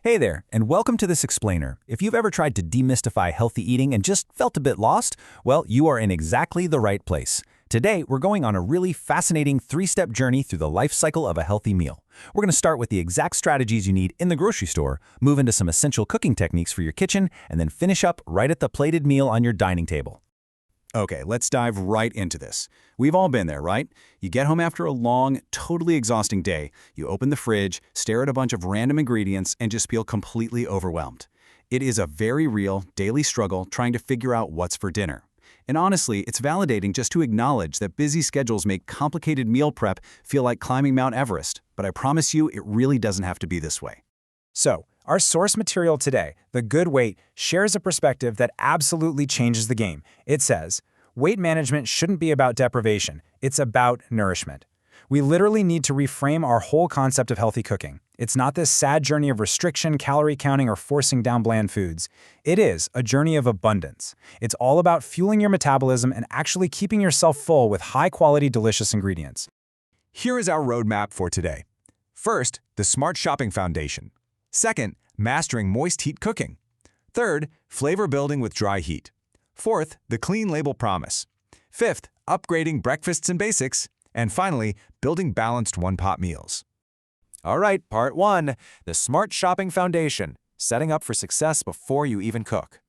Hey there, and welcome to this explainer. If you've ever tried to demystify healthy eating and just felt a bit lost, well, you are in exactly the right place. Today, we're going on a really fascinating three-step journey through the life cycle of a healthy meal. We're going to start with the exact strategies you need in the grocery store, move into some essential cooking techniques for your kitchen, and then finish up right at the plated meal on your dining table. Okay, let's dive right into this. We've all been there, right? You get home after a long, totally exhausting day, you open the fridge, stare at a bunch of random ingredients, and just feel completely overwhelmed. It is a very real, daily struggle trying to figure out what's for dinner. And honestly, it's validating just to acknowledge that busy schedules make complicated meal prep feel like climbing Mount Everest, but I promise you, it really doesn't have to be this way. So, our source material today, The Good Weight, shares a perspective that absolutely changes the game. It says, weight management shouldn't be about deprivation, it's about nourishment. We literally need to reframe our whole concept of healthy cooking. It's not this sad journey of restriction, calorie counting, or forcing down bland foods. It is a journey of abundance. It's all about fueling your metabolism and actually keeping yourself full with high-quality, delicious ingredients. Here is our roadmap for today. First, the Smart Shopping Foundation. Second, mastering moist heat cooking. Third, flavor building with dry heat. Fourth, the clean label promise. Fifth, upgrading breakfasts and basics. And finally, building balanced one-pot meals. All right, part one, the Smart Shopping Foundation, setting up for success before you even cook.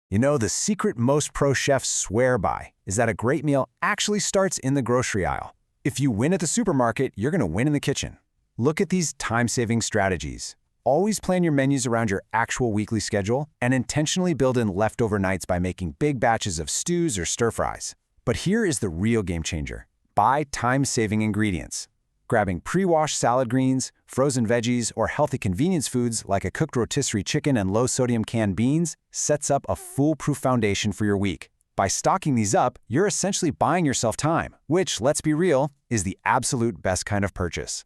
You know, the secret most pro chefs swear by is that a great meal actually starts in the grocery aisle. If you win at the supermarket, you're going to win in the kitchen. Look at these time-saving strategies. Always plan your menus around your actual weekly schedule and intentionally build in leftover nights by making big batches of stews or stir-fries. But here is the real game changer. Buy time-saving ingredients. Grabbing pre-washed salad greens, frozen veggies, or healthy convenience foods like a cooked rotisserie chicken and low-sodium canned beans sets up a foolproof foundation for your week. By stocking these up, you're essentially buying yourself time, which, let's be real, is the absolute best kind of purchase.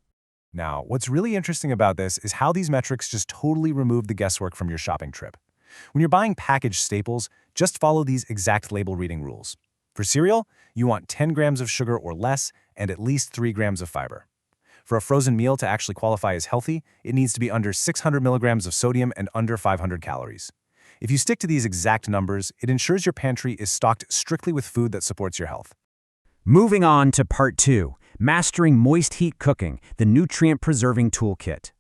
Now, what's really interesting about this is how these metrics just totally remove the guesswork from your shopping trip. When you're buying packaged staples, just follow these exact label reading rules. For cereal, you want 10 grams of sugar or less and at least 3 grams of fiber. For a frozen meal to actually qualify as healthy, it needs to be under 600 milligrams of sodium and under 500 calories. If you stick to these exact numbers, it ensures your pantry is stocked strictly with food that supports your health. Moving on to part two, mastering moist heat cooking, the nutrient-preserving toolkit.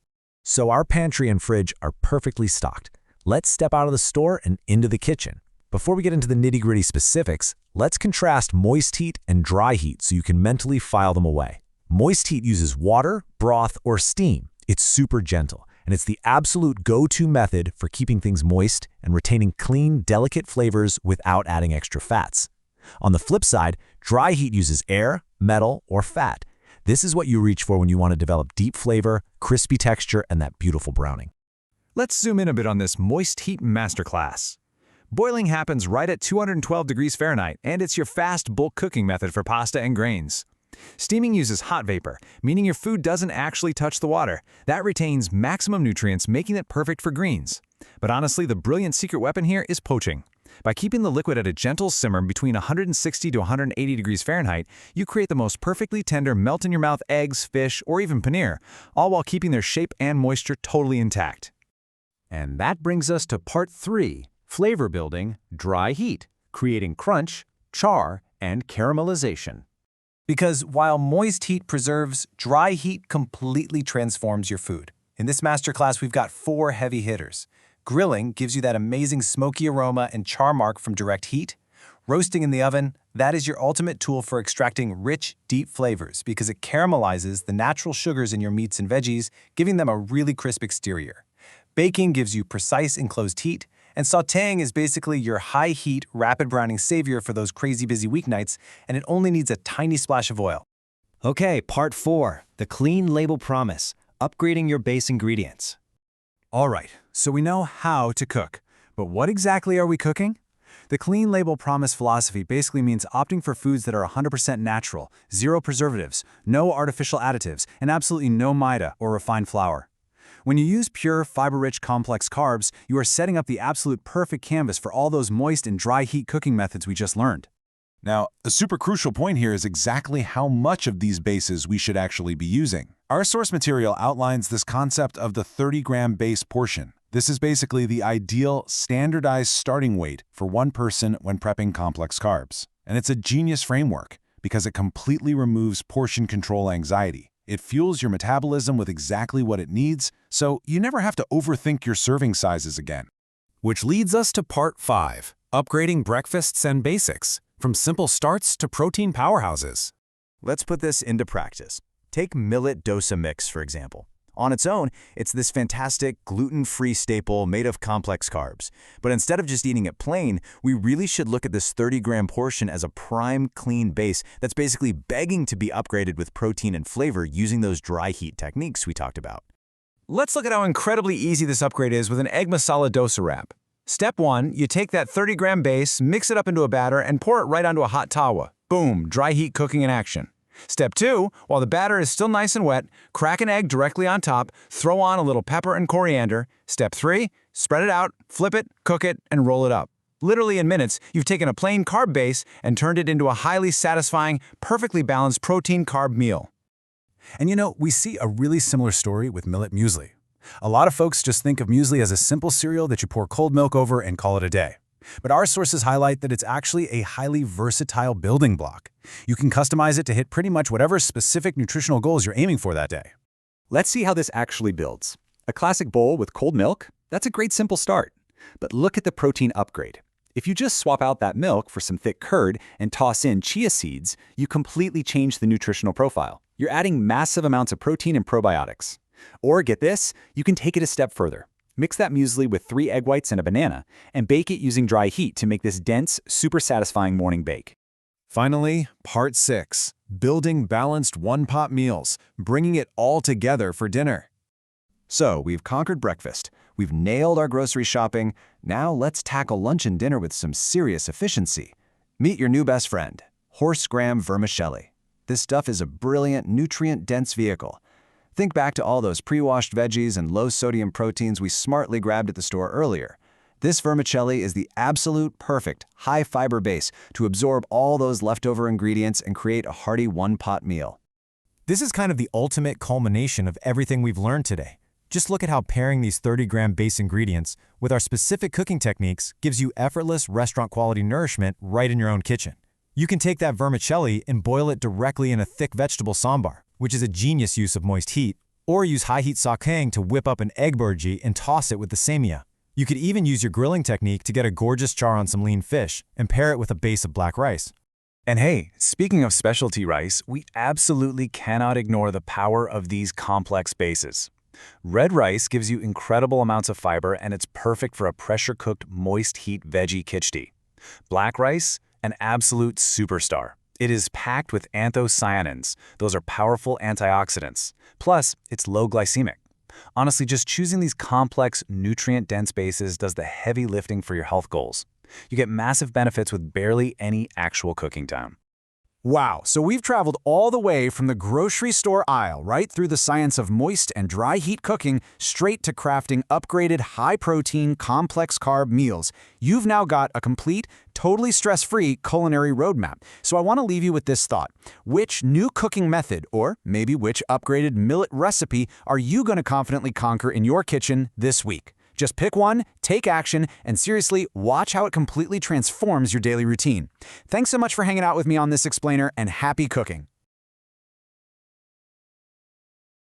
So our pantry and fridge are perfectly stocked. Let's step out of the store and into the kitchen. Before we get into the nitty-gritty specifics, let's contrast moist heat and dry heat so you can mentally file them away. Moist heat uses water, broth, or steam. It's super gentle, and it's the absolute go-to method for keeping things moist and retaining clean, delicate flavors without adding extra fats. On the flip side, dry heat uses air, metal, or fat. This is what you reach for when you want to develop deep flavor, crispy texture, and that beautiful browning. Let's zoom in a bit on this moist heat masterclass. Boiling happens right at 212 degrees Fahrenheit, and it's your fast bulk cooking method for pasta and grains. Steaming uses hot vapor, meaning your food doesn't actually touch the water. That retains maximum nutrients, making it perfect for greens. But honestly, the brilliant secret weapon here is poaching. By keeping the liquid at a gentle simmer between 160 to 180 degrees Fahrenheit, you create the most perfectly tender melt-in-your-mouth eggs, fish, or even paneer, all while keeping their shape and moisture totally intact. And that brings us to part three, flavor building, dry heat, creating crunch, char, and caramelization. Because while moist heat preserves, dry heat completely transforms your food. In this masterclass, we've got 4 heavy hitters. Grilling gives you that amazing smoky aroma and char mark from direct heat. Roasting in the oven, that is your ultimate tool for extracting rich, deep flavors because it caramelizes the natural sugars in your meats and veggies, giving them a really crisp exterior. Baking gives you precise enclosed heat, and sautéing is basically your high-heat, rapid browning savior for those crazy busy weeknights, and it only needs a tiny splash of oil. Okay, part 4, the clean label promise, upgrading your base ingredients. All right, so we know how to cook, but what exactly are we cooking? The clean label promise philosophy basically means opting for foods that are 100% natural, zero preservatives, no artificial additives, and absolutely no maida or refined flour. When you use pure, fiber-rich, complex carbs, you are setting up the absolute perfect canvas for all those moist and dry heat cooking methods we just learned. Now, a super crucial point here is exactly how much of these bases we should actually be using. Our source material outlines this concept of the 30-gram base portion. This is basically the ideal standardized starting weight for one person when prepping complex carbs. And it's a genius framework because it completely removes portion control anxiety. It fuels your metabolism with exactly what it needs, so you never have to overthink your serving sizes again. Which leads us to part 5, upgrading breakfasts and basics, from simple starts to protein powerhouses. Let's put this into practice. Take millet dosa mix, for example. On its own, it's this fantastic gluten-free staple made of complex carbs. But instead of just eating it plain, we really should look at this 30-gram portion as a prime, clean base that's basically begging to be upgraded with protein and flavor using those dry heat techniques we talked about. Let's look at how incredibly easy this upgrade is with an egg masala dosa wrap. Step 1, you take that 30-gram base, mix it up into a batter, and pour it right onto a hot tawa. Boom, dry heat cooking in action. Step 2, while the batter is still nice and wet, crack an egg directly on top, throw on a little pepper and coriander. Step 3, spread it out, flip it, cook it, and roll it up. Literally in minutes, you've taken a plain carb base and turned it into a highly satisfying, perfectly balanced protein-carb meal. And you know, we see a really similar story with millet muesli. A lot of folks just think of muesli as a simple cereal that you pour cold milk over and call it a day. But our sources highlight that it's actually a highly versatile building block. You can customize it to hit pretty much whatever specific nutritional goals you're aiming for that day. Let's see how this actually builds. A classic bowl with cold milk? That's a great simple start. But look at the protein upgrade. If you just swap out that milk for some thick curd and toss in chia seeds, you completely change the nutritional profile. You're adding massive amounts of protein and probiotics. Or get this, you can take it a step further. Mix that muesli with 3 egg whites and a banana, and bake it using dry heat to make this dense, super satisfying morning bake. Finally, part 6, building balanced one-pot meals, bringing it all together for dinner. So, we've conquered breakfast, we've nailed our grocery shopping, now let's tackle lunch and dinner with some serious efficiency. Meet your new best friend, horse gram vermicelli. This stuff is a brilliant, nutrient-dense vehicle. Think back to all those pre-washed veggies and low-sodium proteins we smartly grabbed at the store earlier. This vermicelli is the absolute perfect, high-fiber base to absorb all those leftover ingredients and create a hearty one-pot meal. This is kind of the ultimate culmination of everything we've learned today. Just look at how pairing these 30-gram base ingredients with our specific cooking techniques gives you effortless restaurant-quality nourishment right in your own kitchen. You can take that vermicelli and boil it directly in a thick vegetable sambar, which is a genius use of moist heat, or use high-heat sautéing to whip up an egg burji and toss it with the semia. You could even use your grilling technique to get a gorgeous char on some lean fish and pair it with a base of black rice. And hey, speaking of specialty rice, we absolutely cannot ignore the power of these complex bases. Red rice gives you incredible amounts of fiber and it's perfect for a pressure-cooked moist heat veggie khichdi. Black rice, an absolute superstar. It is packed with anthocyanins. Those are powerful antioxidants. Plus, it's low glycemic. Honestly, just choosing these complex, nutrient-dense bases does the heavy lifting for your health goals. You get massive benefits with barely any actual cooking time. Wow, so we've traveled all the way from the grocery store aisle, right through the science of moist and dry heat cooking, straight to crafting upgraded high-protein, complex carb meals. You've now got a complete, totally stress-free culinary roadmap. So I want to leave you with this thought. Which new cooking method, or maybe which upgraded millet recipe, are you going to confidently conquer in your kitchen this week? Just pick one, take action, and seriously, watch how it completely transforms your daily routine. Thanks so much for hanging out with me on this explainer, and happy cooking!